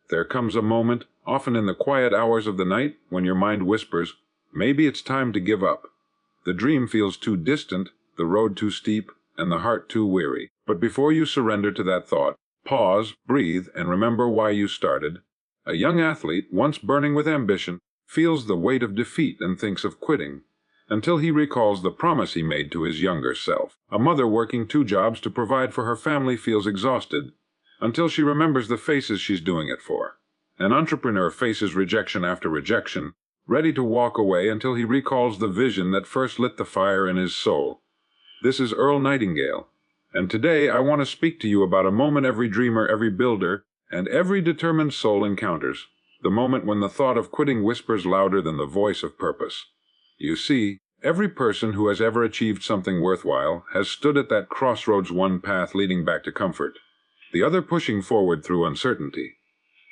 There comes a moment, often in the quiet hours of the night, when your mind whispers, maybe it's time to give up. The dream feels too distant, the road too steep, and the heart too weary. But before you surrender to that thought, pause, breathe, and remember why you started. A young athlete, once burning with ambition, feels the weight of defeat and thinks of quitting, until he recalls the promise he made to his younger self. A mother working 2 jobs to provide for her family feels exhausted, until she remembers the faces she's doing it for. An entrepreneur faces rejection after rejection, ready to walk away until he recalls the vision that first lit the fire in his soul. This is Earl Nightingale, and today I want to speak to you about a moment every dreamer, every builder, and every determined soul encounters, the moment when the thought of quitting whispers louder than the voice of purpose. You see, every person who has ever achieved something worthwhile has stood at that crossroads, one path leading back to comfort, the other pushing forward through uncertainty.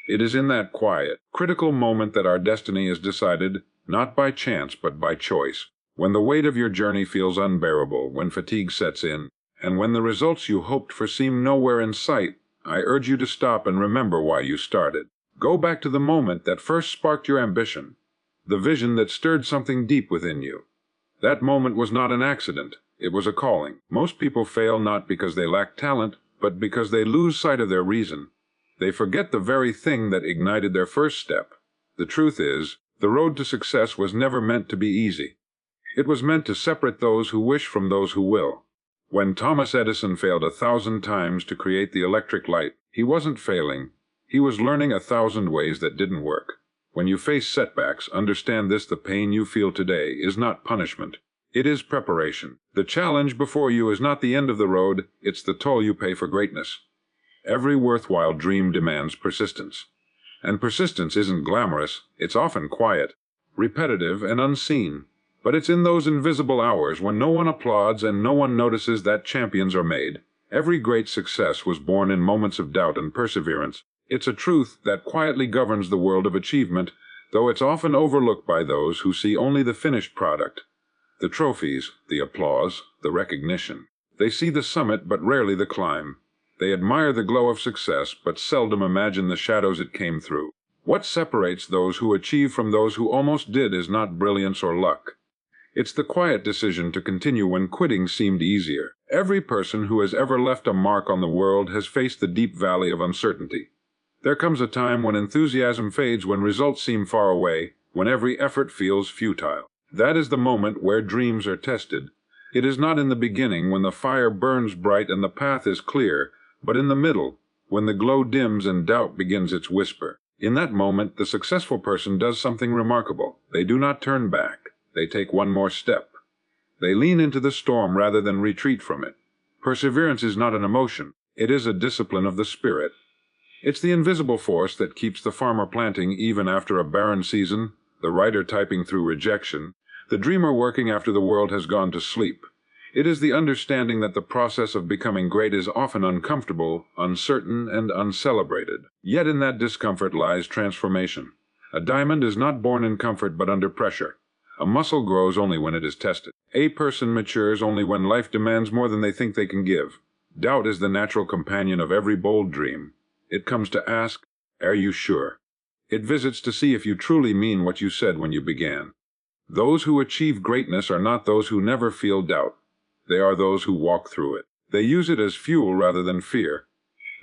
It is in that quiet, critical moment that our destiny is decided, not by chance but by choice. When the weight of your journey feels unbearable, when fatigue sets in, and when the results you hoped for seem nowhere in sight, I urge you to stop and remember why you started. Go back to the moment that first sparked your ambition, the vision that stirred something deep within you. That moment was not an accident, it was a calling. Most people fail not because they lack talent, but because they lose sight of their reason. They forget the very thing that ignited their first step. The truth is, the road to success was never meant to be easy. It was meant to separate those who wish from those who will. When Thomas Edison failed 1,000 times to create the electric light, he wasn't failing. He was learning 1,000 ways that didn't work. When you face setbacks, understand this: the pain you feel today is not punishment. It is preparation. The challenge before you is not the end of the road, it's the toll you pay for greatness. Every worthwhile dream demands persistence. And persistence isn't glamorous, it's often quiet, repetitive, and unseen. But it's in those invisible hours when no one applauds and no one notices that champions are made. Every great success was born in moments of doubt and perseverance. It's a truth that quietly governs the world of achievement, though it's often overlooked by those who see only the finished product. The trophies, the applause, the recognition. They see the summit but rarely the climb. They admire the glow of success but seldom imagine the shadows it came through. What separates those who achieve from those who almost did is not brilliance or luck. It's the quiet decision to continue when quitting seemed easier. Every person who has ever left a mark on the world has faced the deep valley of uncertainty. There comes a time when enthusiasm fades, when results seem far away, when every effort feels futile. That is the moment where dreams are tested. It is not in the beginning, when the fire burns bright and the path is clear, but in the middle, when the glow dims and doubt begins its whisper. In that moment, the successful person does something remarkable. They do not turn back. They take one more step. They lean into the storm rather than retreat from it. Perseverance is not an emotion. It is a discipline of the spirit. It's the invisible force that keeps the farmer planting even after a barren season, the writer typing through rejection, the dreamer working after the world has gone to sleep. It is the understanding that the process of becoming great is often uncomfortable, uncertain, and uncelebrated. Yet in that discomfort lies transformation. A diamond is not born in comfort but under pressure. A muscle grows only when it is tested. A person matures only when life demands more than they think they can give. Doubt is the natural companion of every bold dream. It comes to ask, are you sure? It visits to see if you truly mean what you said when you began. Those who achieve greatness are not those who never feel doubt. They are those who walk through it. They use it as fuel rather than fear.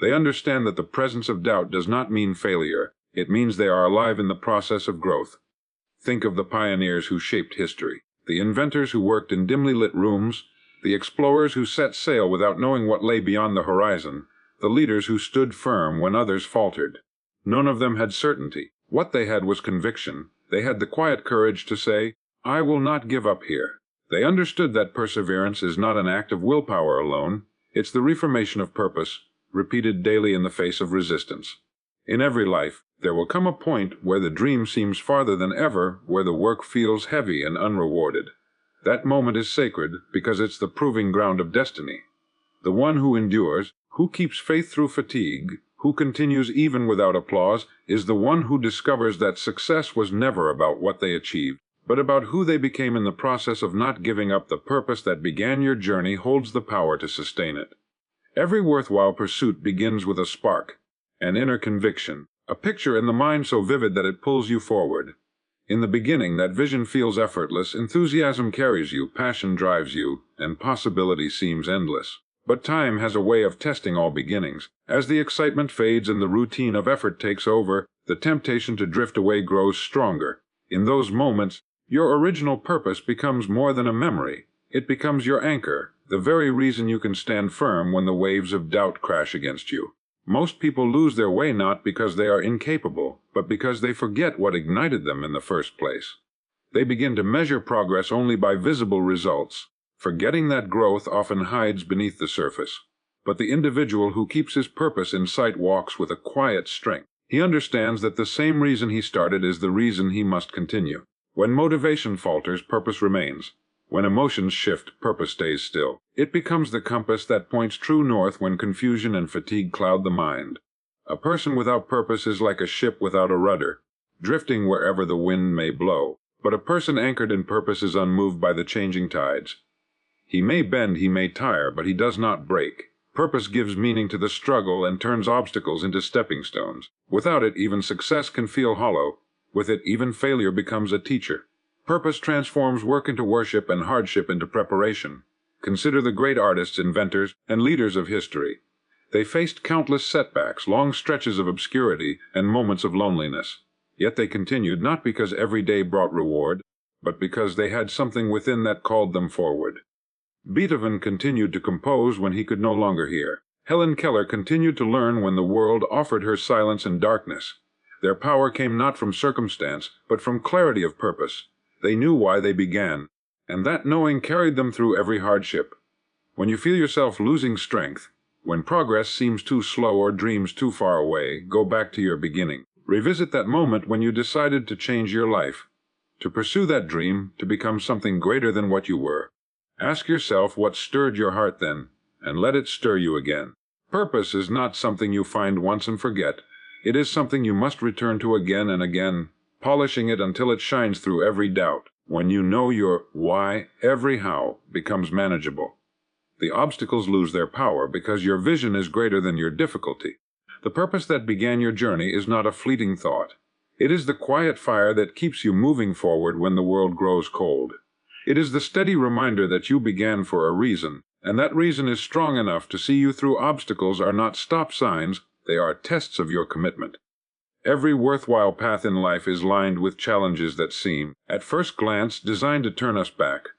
They understand that the presence of doubt does not mean failure. It means they are alive in the process of growth. Think of the pioneers who shaped history, the inventors who worked in dimly lit rooms, the explorers who set sail without knowing what lay beyond the horizon, the leaders who stood firm when others faltered. None of them had certainty. What they had was conviction. They had the quiet courage to say, I will not give up here. They understood that perseverance is not an act of willpower alone. It's the reformation of purpose, repeated daily in the face of resistance. In every life, there will come a point where the dream seems farther than ever, where the work feels heavy and unrewarded. That moment is sacred because it's the proving ground of destiny. The one who endures, who keeps faith through fatigue, who continues even without applause, is the one who discovers that success was never about what they achieved, but about who they became in the process of not giving up. The purpose that began your journey holds the power to sustain it. Every worthwhile pursuit begins with a spark, an inner conviction, a picture in the mind so vivid that it pulls you forward. In the beginning, that vision feels effortless, enthusiasm carries you, passion drives you, and possibility seems endless. But time has a way of testing all beginnings. As the excitement fades and the routine of effort takes over, the temptation to drift away grows stronger. In those moments, your original purpose becomes more than a memory. It becomes your anchor, the very reason you can stand firm when the waves of doubt crash against you. Most people lose their way not because they are incapable, but because they forget what ignited them in the first place. They begin to measure progress only by visible results, forgetting that growth often hides beneath the surface. But the individual who keeps his purpose in sight walks with a quiet strength. He understands that the same reason he started is the reason he must continue. When motivation falters, purpose remains. When emotions shift, purpose stays still. It becomes the compass that points true north when confusion and fatigue cloud the mind. A person without purpose is like a ship without a rudder, drifting wherever the wind may blow. But a person anchored in purpose is unmoved by the changing tides. He may bend, he may tire, but he does not break. Purpose gives meaning to the struggle and turns obstacles into stepping stones. Without it, even success can feel hollow. With it, even failure becomes a teacher. Purpose transforms work into worship and hardship into preparation. Consider the great artists, inventors, and leaders of history. They faced countless setbacks, long stretches of obscurity, and moments of loneliness. Yet they continued not because every day brought reward, but because they had something within that called them forward. Beethoven continued to compose when he could no longer hear. Helen Keller continued to learn when the world offered her silence and darkness. Their power came not from circumstance, but from clarity of purpose. They knew why they began, and that knowing carried them through every hardship. When you feel yourself losing strength, when progress seems too slow or dreams too far away, go back to your beginning. Revisit that moment when you decided to change your life, to pursue that dream, to become something greater than what you were. Ask yourself what stirred your heart then, and let it stir you again. Purpose is not something you find once and forget. It is something you must return to again and again, polishing it until it shines through every doubt. When you know your why, every how becomes manageable. The obstacles lose their power because your vision is greater than your difficulty. The purpose that began your journey is not a fleeting thought. It is the quiet fire that keeps you moving forward when the world grows cold. It is the steady reminder that you began for a reason, and that reason is strong enough to see you through. Obstacles are not stop signs, they are tests of your commitment. Every worthwhile path in life is lined with challenges that seem, at first glance, designed to turn us back.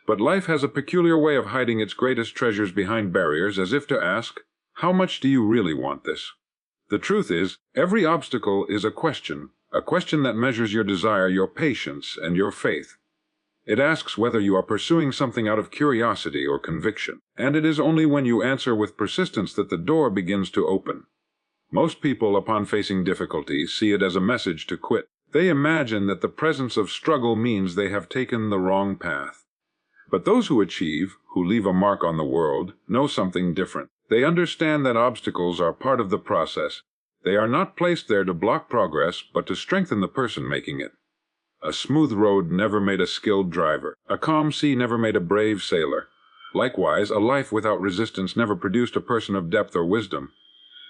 But life has a peculiar way of hiding its greatest treasures behind barriers, as if to ask, how much do you really want this? The truth is, every obstacle is a question that measures your desire, your patience, and your faith. It asks whether you are pursuing something out of curiosity or conviction, and it is only when you answer with persistence that the door begins to open. Most people, upon facing difficulty, see it as a message to quit. They imagine that the presence of struggle means they have taken the wrong path. But those who achieve, who leave a mark on the world, know something different. They understand that obstacles are part of the process. They are not placed there to block progress, but to strengthen the person making it. A smooth road never made a skilled driver. A calm sea never made a brave sailor. Likewise, a life without resistance never produced a person of depth or wisdom.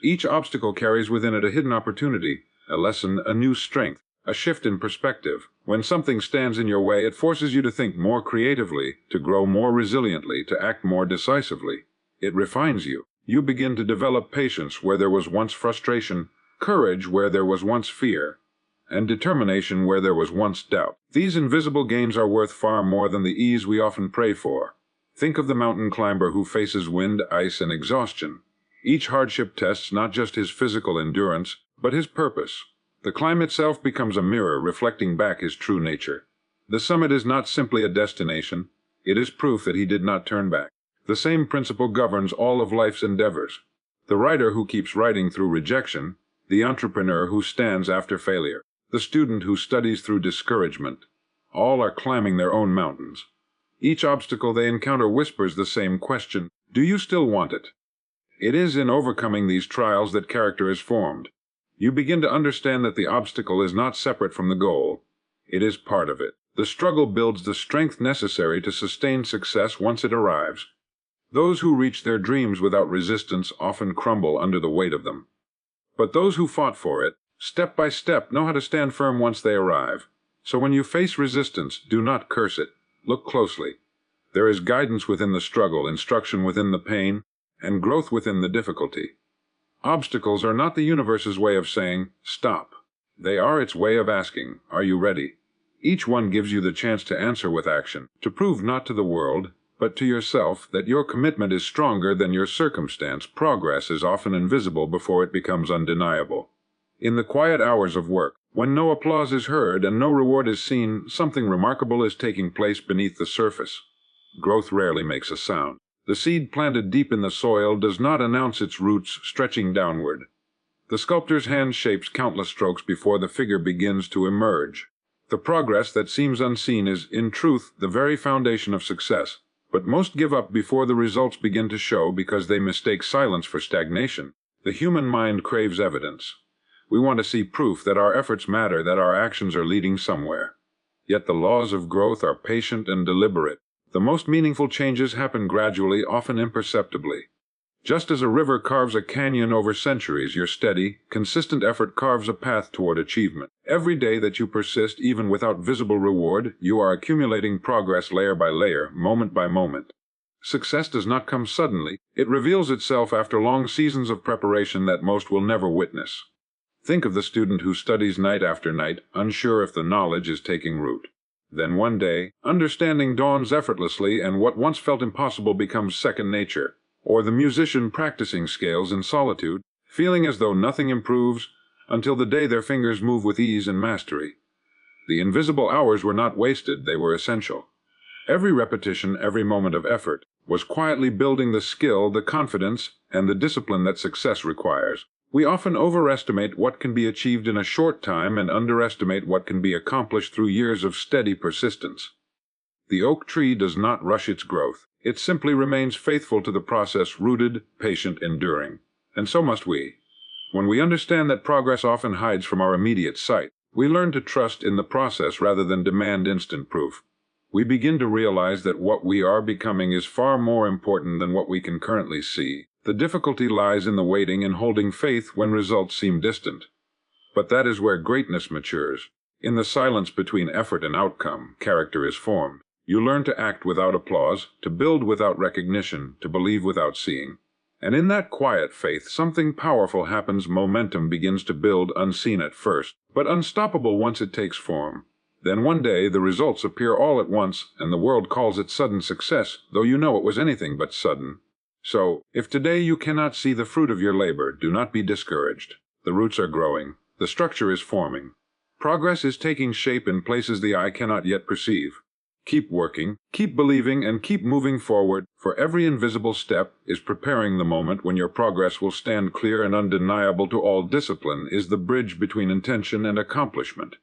Each obstacle carries within it a hidden opportunity, a lesson, a new strength, a shift in perspective. When something stands in your way, it forces you to think more creatively, to grow more resiliently, to act more decisively. It refines you. You begin to develop patience where there was once frustration, courage where there was once fear, and determination where there was once doubt. These invisible gains are worth far more than the ease we often pray for. Think of the mountain climber who faces wind, ice, and exhaustion. Each hardship tests not just his physical endurance, but his purpose. The climb itself becomes a mirror reflecting back his true nature. The summit is not simply a destination, it is proof that he did not turn back. The same principle governs all of life's endeavors. The writer who keeps writing through rejection, the entrepreneur who stands after failure, the student who studies through discouragement, all are climbing their own mountains. Each obstacle they encounter whispers the same question, do you still want it? It is in overcoming these trials that character is formed. You begin to understand that the obstacle is not separate from the goal. It is part of it. The struggle builds the strength necessary to sustain success once it arrives. Those who reach their dreams without resistance often crumble under the weight of them. But those who fought for it, Step by step, know how to stand firm once they arrive. So when you face resistance, do not curse it. Look closely. There is guidance within the struggle, instruction within the pain, and growth within the difficulty. Obstacles are not the universe's way of saying, stop. They are its way of asking, are you ready? Each one gives you the chance to answer with action, to prove not to the world, but to yourself that your commitment is stronger than your circumstance. Progress is often invisible before it becomes undeniable. In the quiet hours of work, when no applause is heard and no reward is seen, something remarkable is taking place beneath the surface. Growth rarely makes a sound. The seed planted deep in the soil does not announce its roots stretching downward. The sculptor's hand shapes countless strokes before the figure begins to emerge. The progress that seems unseen is, in truth, the very foundation of success. But most give up before the results begin to show because they mistake silence for stagnation. The human mind craves evidence. We want to see proof that our efforts matter, that our actions are leading somewhere. Yet the laws of growth are patient and deliberate. The most meaningful changes happen gradually, often imperceptibly. Just as a river carves a canyon over centuries, your steady, consistent effort carves a path toward achievement. Every day that you persist, even without visible reward, you are accumulating progress layer by layer, moment by moment. Success does not come suddenly. It reveals itself after long seasons of preparation that most will never witness. Think of the student who studies night after night, unsure if the knowledge is taking root. Then one day, understanding dawns effortlessly and what once felt impossible becomes second nature. Or the musician practicing scales in solitude, feeling as though nothing improves, until the day their fingers move with ease and mastery. The invisible hours were not wasted, they were essential. Every repetition, every moment of effort, was quietly building the skill, the confidence, and the discipline that success requires. We often overestimate what can be achieved in a short time and underestimate what can be accomplished through years of steady persistence. The oak tree does not rush its growth. It simply remains faithful to the process, rooted, patient, enduring. And so must we. When we understand that progress often hides from our immediate sight, we learn to trust in the process rather than demand instant proof. We begin to realize that what we are becoming is far more important than what we can currently see. The difficulty lies in the waiting and holding faith when results seem distant. But that is where greatness matures. In the silence between effort and outcome, character is formed. You learn to act without applause, to build without recognition, to believe without seeing. And in that quiet faith, something powerful happens. Momentum begins to build, unseen at first, but unstoppable once it takes form. Then one day the results appear all at once, and the world calls it sudden success, though you know it was anything but sudden. So, if today you cannot see the fruit of your labor, do not be discouraged. The roots are growing. The structure is forming. Progress is taking shape in places the eye cannot yet perceive. Keep working, keep believing, and keep moving forward, for every invisible step is preparing the moment when your progress will stand clear and undeniable to all. Discipline is the bridge between intention and accomplishment.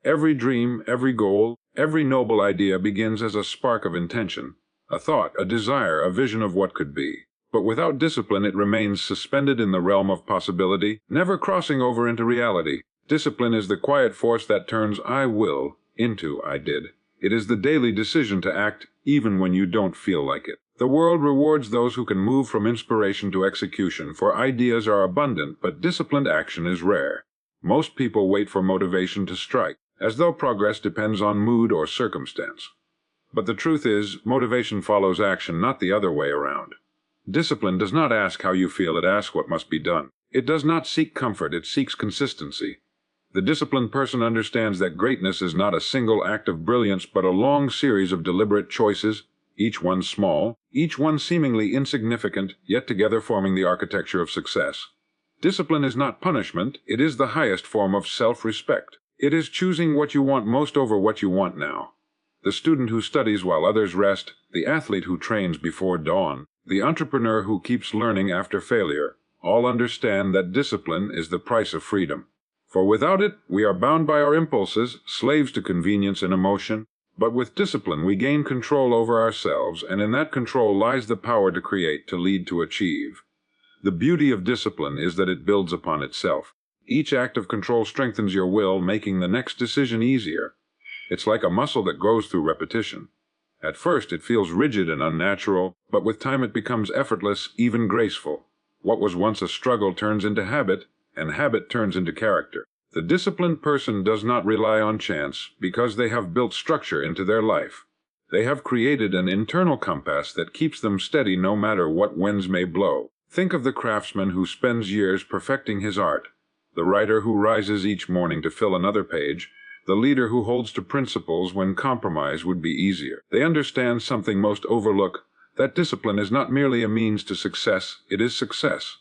Every dream, every goal, every noble idea begins as a spark of intention, a thought, a desire, a vision of what could be. But without discipline it remains suspended in the realm of possibility, never crossing over into reality. Discipline is the quiet force that turns "I will" into "I did." It is the daily decision to act even when you don't feel like it. The world rewards those who can move from inspiration to execution, for ideas are abundant, but disciplined action is rare. Most people wait for motivation to strike, as though progress depends on mood or circumstance. But the truth is, motivation follows action, not the other way around. Discipline does not ask how you feel, it asks what must be done. It does not seek comfort, it seeks consistency. The disciplined person understands that greatness is not a single act of brilliance, but a long series of deliberate choices, each one small, each one seemingly insignificant, yet together forming the architecture of success. Discipline is not punishment, it is the highest form of self-respect. It is choosing what you want most over what you want now. The student who studies while others rest, the athlete who trains before dawn, the entrepreneur who keeps learning after failure, all understand that discipline is the price of freedom. For without it, we are bound by our impulses, slaves to convenience and emotion. But with discipline, we gain control over ourselves, and in that control lies the power to create, to lead, to achieve. The beauty of discipline is that it builds upon itself. Each act of control strengthens your will, making the next decision easier. It's like a muscle that grows through repetition. At first, it feels rigid and unnatural, but with time it becomes effortless, even graceful. What was once a struggle turns into habit, and habit turns into character. The disciplined person does not rely on chance because they have built structure into their life. They have created an internal compass that keeps them steady no matter what winds may blow. Think of the craftsman who spends years perfecting his art, the writer who rises each morning to fill another page, the leader who holds to principles when compromise would be easier. They understand something most overlook, that discipline is not merely a means to success, it is success.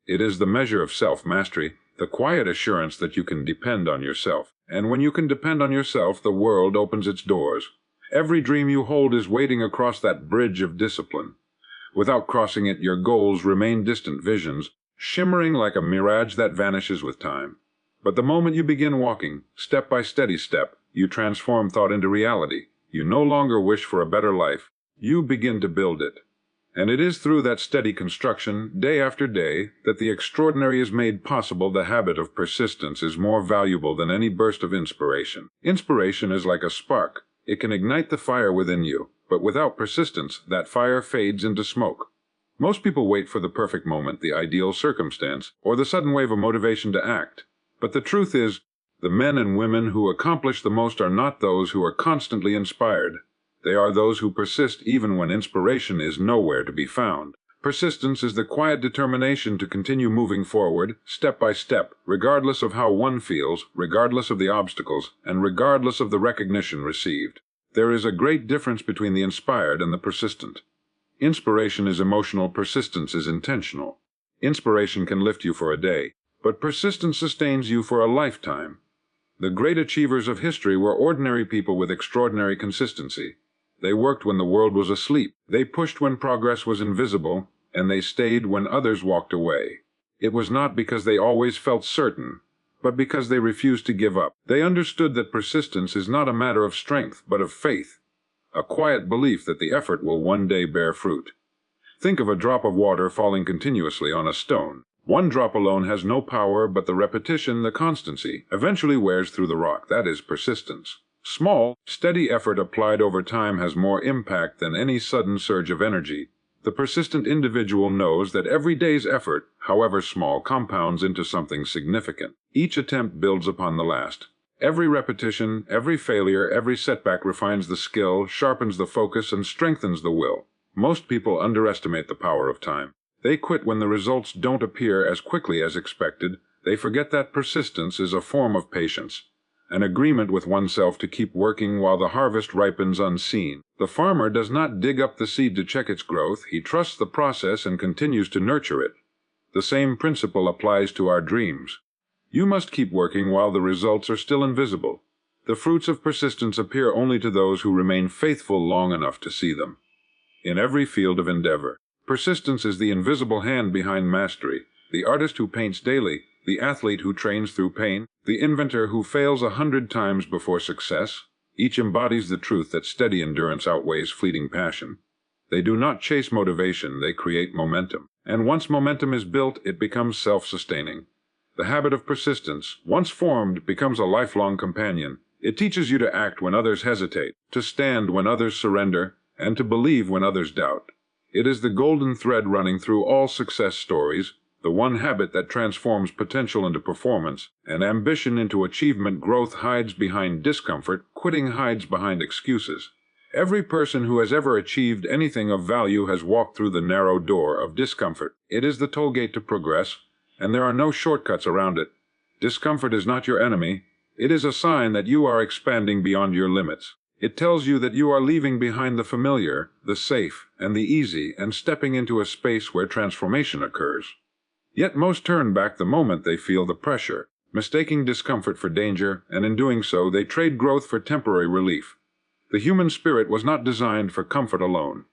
It is the measure of self-mastery, the quiet assurance that you can depend on yourself. And when you can depend on yourself, the world opens its doors. Every dream you hold is waiting across that bridge of discipline. Without crossing it, your goals remain distant visions, shimmering like a mirage that vanishes with time. But the moment you begin walking, step by steady step, you transform thought into reality. You no longer wish for a better life. You begin to build it. And it is through that steady construction, day after day, that the extraordinary is made possible. The habit of persistence is more valuable than any burst of inspiration. Inspiration is like a spark. It can ignite the fire within you, but without persistence, that fire fades into smoke. Most people wait for the perfect moment, the ideal circumstance, or the sudden wave of motivation to act. But the truth is, the men and women who accomplish the most are not those who are constantly inspired. They are those who persist even when inspiration is nowhere to be found. Persistence is the quiet determination to continue moving forward, step by step, regardless of how one feels, regardless of the obstacles, and regardless of the recognition received. There is a great difference between the inspired and the persistent. Inspiration is emotional, persistence is intentional. Inspiration can lift you for a day, but persistence sustains you for a lifetime. The great achievers of history were ordinary people with extraordinary consistency. They worked when the world was asleep. They pushed when progress was invisible, and they stayed when others walked away. It was not because they always felt certain, but because they refused to give up. They understood that persistence is not a matter of strength, but of faith, a quiet belief that the effort will one day bear fruit. Think of a drop of water falling continuously on a stone. One drop alone has no power, but the repetition, the constancy, eventually wears through the rock. That is persistence. Small, steady effort applied over time has more impact than any sudden surge of energy. The persistent individual knows that every day's effort, however small, compounds into something significant. Each attempt builds upon the last. Every repetition, every failure, every setback refines the skill, sharpens the focus, and strengthens the will. Most people underestimate the power of time. They quit when the results don't appear as quickly as expected. They forget that persistence is a form of patience, an agreement with oneself to keep working while the harvest ripens unseen. The farmer does not dig up the seed to check its growth. He trusts the process and continues to nurture it. The same principle applies to our dreams. You must keep working while the results are still invisible. The fruits of persistence appear only to those who remain faithful long enough to see them. In every field of endeavor, persistence is the invisible hand behind mastery, the artist who paints daily, the athlete who trains through pain, the inventor who fails 100 times before success. Each embodies the truth that steady endurance outweighs fleeting passion. They do not chase motivation, they create momentum. And once momentum is built, it becomes self-sustaining. The habit of persistence, once formed, becomes a lifelong companion. It teaches you to act when others hesitate, to stand when others surrender, and to believe when others doubt. It is the golden thread running through all success stories, the one habit that transforms potential into performance, and ambition into achievement. Growth hides behind discomfort, quitting hides behind excuses. Every person who has ever achieved anything of value has walked through the narrow door of discomfort. It is the toll gate to progress, and there are no shortcuts around it. Discomfort is not your enemy. It is a sign that you are expanding beyond your limits. It tells you that you are leaving behind the familiar, the safe, and the easy, and stepping into a space where transformation occurs. Yet most turn back the moment they feel the pressure, mistaking discomfort for danger, and in doing so they trade growth for temporary relief. The human spirit was not designed for comfort alone.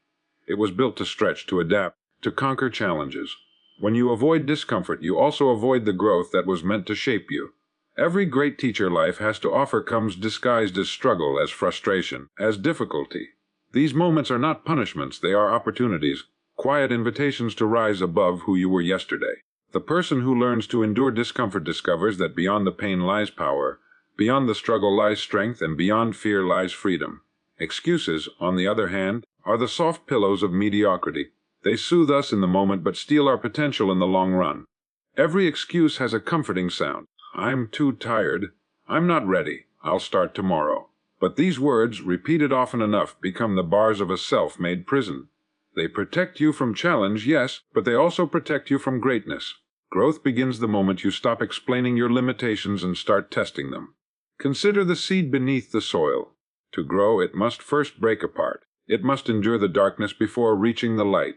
It was built to stretch, to adapt, to conquer challenges. When you avoid discomfort, you also avoid the growth that was meant to shape you. Every great teacher life has to offer comes disguised as struggle, as frustration, as difficulty. These moments are not punishments, they are opportunities, quiet invitations to rise above who you were yesterday. The person who learns to endure discomfort discovers that beyond the pain lies power, beyond the struggle lies strength, and beyond fear lies freedom. Excuses, on the other hand, are the soft pillows of mediocrity. They soothe us in the moment but steal our potential in the long run. Every excuse has a comforting sound. "I'm too tired," "I'm not ready," "I'll start tomorrow." But these words, repeated often enough, become the bars of a self-made prison. They protect you from challenge, yes, but they also protect you from greatness. Growth begins the moment you stop explaining your limitations and start testing them. Consider the seed beneath the soil. To grow, it must first break apart. It must endure the darkness before reaching the light.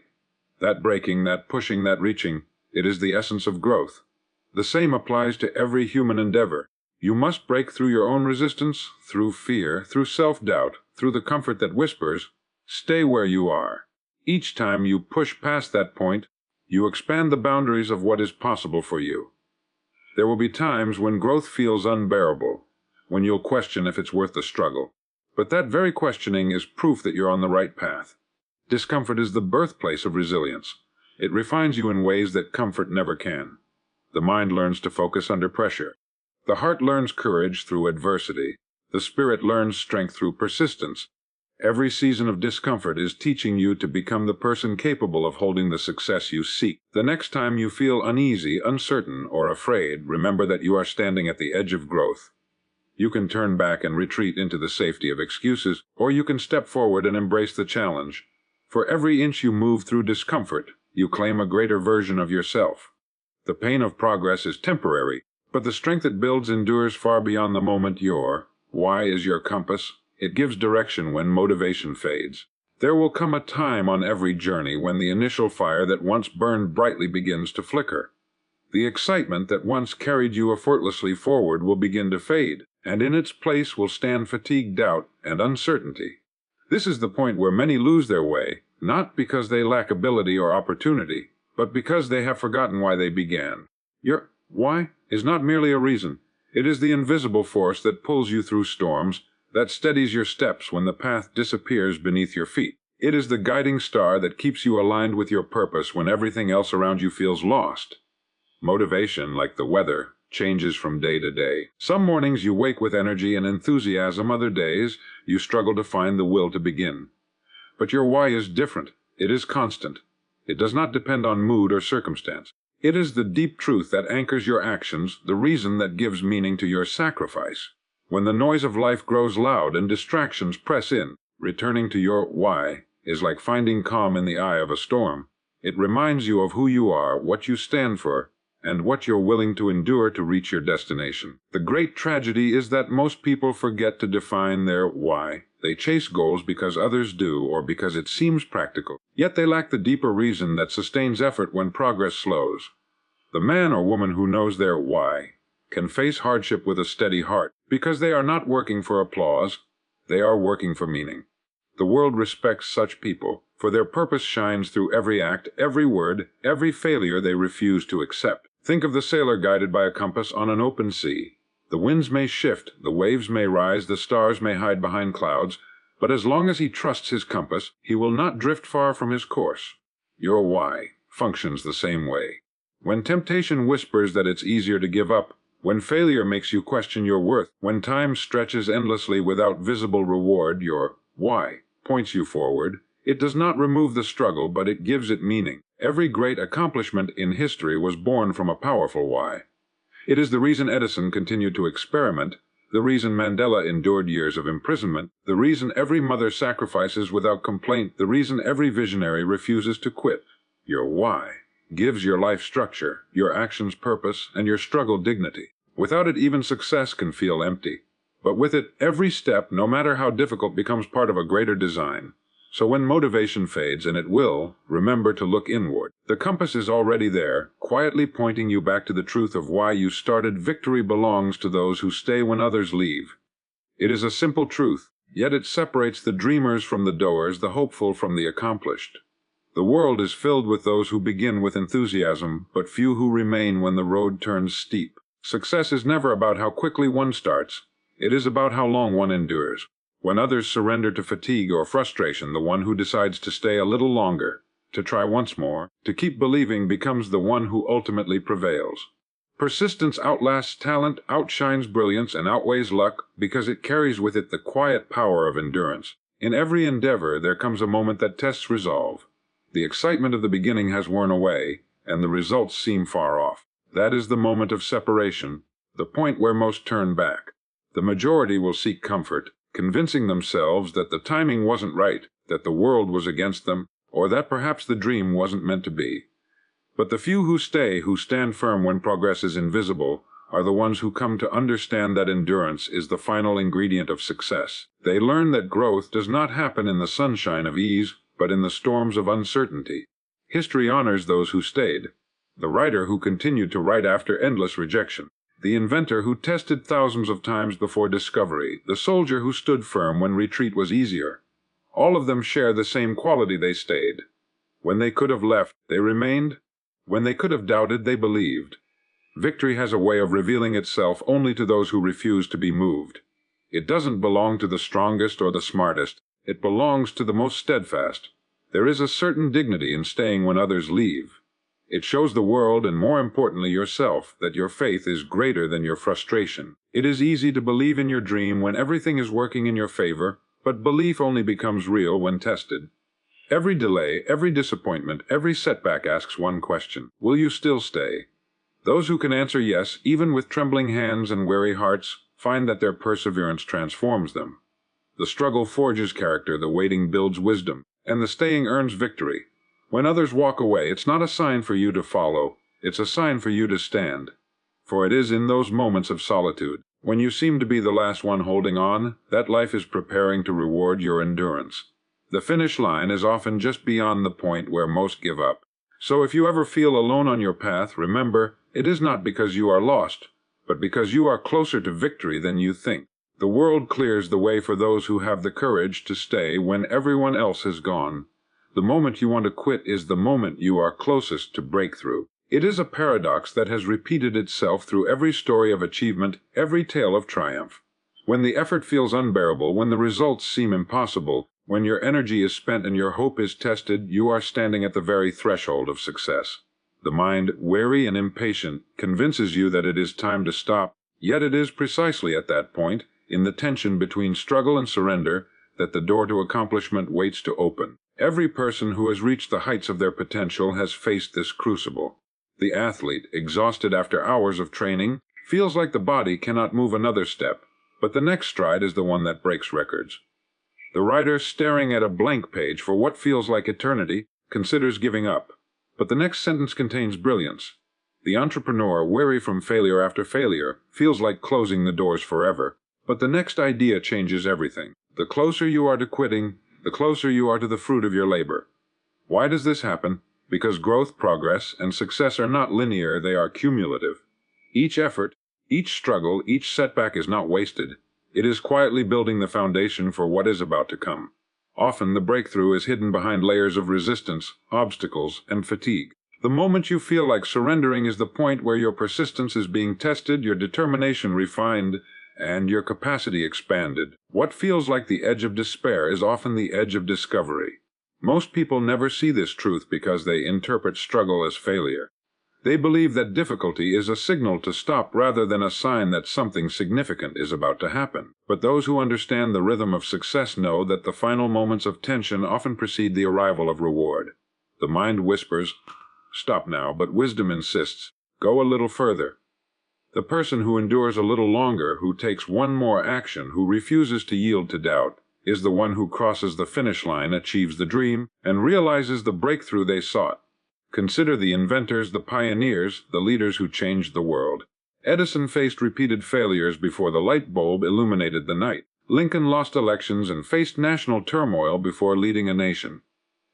That breaking, that pushing, that reaching, it is the essence of growth. The same applies to every human endeavor. You must break through your own resistance, through fear, through self-doubt, through the comfort that whispers, "Stay where you are." Each time you push past that point, you expand the boundaries of what is possible for you. There will be times when growth feels unbearable, when you'll question if it's worth the struggle. But that very questioning is proof that you're on the right path. Discomfort is the birthplace of resilience. It refines you in ways that comfort never can. The mind learns to focus under pressure. The heart learns courage through adversity. The spirit learns strength through persistence. Every season of discomfort is teaching you to become the person capable of holding the success you seek. The next time you feel uneasy, uncertain, or afraid, remember that you are standing at the edge of growth. You can turn back and retreat into the safety of excuses, or you can step forward and embrace the challenge. For every inch you move through discomfort, you claim a greater version of yourself. The pain of progress is temporary, but the strength it builds endures far beyond the moment. Your why is your compass. It gives direction when motivation fades. There will come a time on every journey when the initial fire that once burned brightly begins to flicker. The excitement that once carried you effortlessly forward will begin to fade, and in its place will stand fatigued doubt and uncertainty. This is the point where many lose their way, not because they lack ability or opportunity, but because they have forgotten why they began. Your why is not merely a reason. It is the invisible force that pulls you through storms, that steadies your steps when the path disappears beneath your feet. It is the guiding star that keeps you aligned with your purpose when everything else around you feels lost. Motivation, like the weather, changes from day to day. Some mornings you wake with energy and enthusiasm, other days you struggle to find the will to begin. But your why is different. It is constant. It does not depend on mood or circumstance. It is the deep truth that anchors your actions, the reason that gives meaning to your sacrifice. When the noise of life grows loud and distractions press in, returning to your why is like finding calm in the eye of a storm. It reminds you of who you are, what you stand for, and what you're willing to endure to reach your destination. The great tragedy is that most people forget to define their why. They chase goals because others do or because it seems practical, yet they lack the deeper reason that sustains effort when progress slows. The man or woman who knows their why can face hardship with a steady heart, because they are not working for applause, they are working for meaning. The world respects such people, for their purpose shines through every act, every word, every failure they refuse to accept. Think of the sailor guided by a compass on an open sea. The winds may shift, the waves may rise, the stars may hide behind clouds, but as long as he trusts his compass, he will not drift far from his course. Your why functions the same way. When temptation whispers that it's easier to give up, when failure makes you question your worth, when time stretches endlessly without visible reward, your why points you forward. It does not remove the struggle, but it gives it meaning. Every great accomplishment in history was born from a powerful why. It is the reason Edison continued to experiment, the reason Mandela endured years of imprisonment, the reason every mother sacrifices without complaint, the reason every visionary refuses to quit. Your why gives your life structure, your actions purpose, and your struggle dignity. Without it, even success can feel empty. But with it, every step, no matter how difficult, becomes part of a greater design. So when motivation fades, and it will, remember to look inward. The compass is already there, quietly pointing you back to the truth of why you started. Victory belongs to those who stay when others leave. It is a simple truth, yet it separates the dreamers from the doers, the hopeful from the accomplished. The world is filled with those who begin with enthusiasm, but few who remain when the road turns steep. Success is never about how quickly one starts. It is about how long one endures. When others surrender to fatigue or frustration, the one who decides to stay a little longer, to try once more, to keep believing, becomes the one who ultimately prevails. Persistence outlasts talent, outshines brilliance, and outweighs luck because it carries with it the quiet power of endurance. In every endeavor, there comes a moment that tests resolve. The excitement of the beginning has worn away, and the results seem far off. That is the moment of separation, the point where most turn back. The majority will seek comfort, convincing themselves that the timing wasn't right, that the world was against them, or that perhaps the dream wasn't meant to be. But the few who stay, who stand firm when progress is invisible, are the ones who come to understand that endurance is the final ingredient of success. They learn that growth does not happen in the sunshine of ease, but in the storms of uncertainty. History honors those who stayed. The writer who continued to write after endless rejection. The inventor who tested thousands of times before discovery. The soldier who stood firm when retreat was easier. All of them share the same quality: they stayed. When they could have left, they remained. When they could have doubted, they believed. Victory has a way of revealing itself only to those who refuse to be moved. It doesn't belong to the strongest or the smartest. It belongs to the most steadfast. There is a certain dignity in staying when others leave. It shows the world, and more importantly yourself, that your faith is greater than your frustration. It is easy to believe in your dream when everything is working in your favor, but belief only becomes real when tested. Every delay, every disappointment, every setback asks one question: will you still stay? Those who can answer yes, even with trembling hands and weary hearts, find that their perseverance transforms them. The struggle forges character, the waiting builds wisdom, and the staying earns victory. When others walk away, it's not a sign for you to follow, it's a sign for you to stand. For it is in those moments of solitude, when you seem to be the last one holding on, that life is preparing to reward your endurance. The finish line is often just beyond the point where most give up. So if you ever feel alone on your path, remember, it is not because you are lost, but because you are closer to victory than you think. The world clears the way for those who have the courage to stay when everyone else has gone. The moment you want to quit is the moment you are closest to breakthrough. It is a paradox that has repeated itself through every story of achievement, every tale of triumph. When the effort feels unbearable, when the results seem impossible, when your energy is spent and your hope is tested, you are standing at the very threshold of success. The mind, weary and impatient, convinces you that it is time to stop, yet it is precisely at that point, in the tension between struggle and surrender, that the door to accomplishment waits to open. Every person who has reached the heights of their potential has faced this crucible. The athlete, exhausted after hours of training, feels like the body cannot move another step, but the next stride is the one that breaks records. The writer, staring at a blank page for what feels like eternity, considers giving up, but the next sentence contains brilliance. The entrepreneur, weary from failure after failure, feels like closing the doors forever, but the next idea changes everything. The closer you are to quitting, the closer you are to the fruit of your labor. Why does this happen? Because growth, progress, and success are not linear, they are cumulative. Each effort, each struggle, each setback is not wasted. It is quietly building the foundation for what is about to come. Often the breakthrough is hidden behind layers of resistance, obstacles, and fatigue. The moment you feel like surrendering is the point where your persistence is being tested, your determination refined, and your capacity expanded. What feels like the edge of despair is often the edge of discovery. Most people never see this truth because they interpret struggle as failure. They believe that difficulty is a signal to stop rather than a sign that something significant is about to happen. But those who understand the rhythm of success know that the final moments of tension often precede the arrival of reward. The mind whispers, "Stop now," but wisdom insists, "Go a little further." The person who endures a little longer, who takes one more action, who refuses to yield to doubt, is the one who crosses the finish line, achieves the dream, and realizes the breakthrough they sought. Consider the inventors, the pioneers, the leaders who changed the world. Edison faced repeated failures before the light bulb illuminated the night. Lincoln lost elections and faced national turmoil before leading a nation.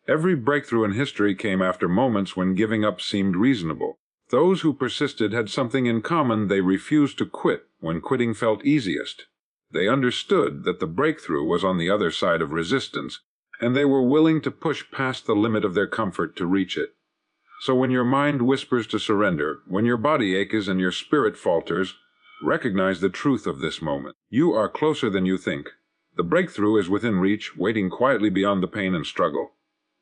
Every breakthrough in history came after moments when giving up seemed reasonable. Those who persisted had something in common: they refused to quit when quitting felt easiest. They understood that the breakthrough was on the other side of resistance, and they were willing to push past the limit of their comfort to reach it. So when your mind whispers to surrender, when your body aches and your spirit falters, recognize the truth of this moment. You are closer than you think. The breakthrough is within reach, waiting quietly beyond the pain and struggle.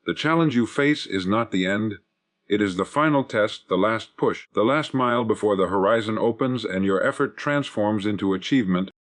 The challenge you face is not the end. It is the final test, the last push, the last mile before the horizon opens and your effort transforms into achievement,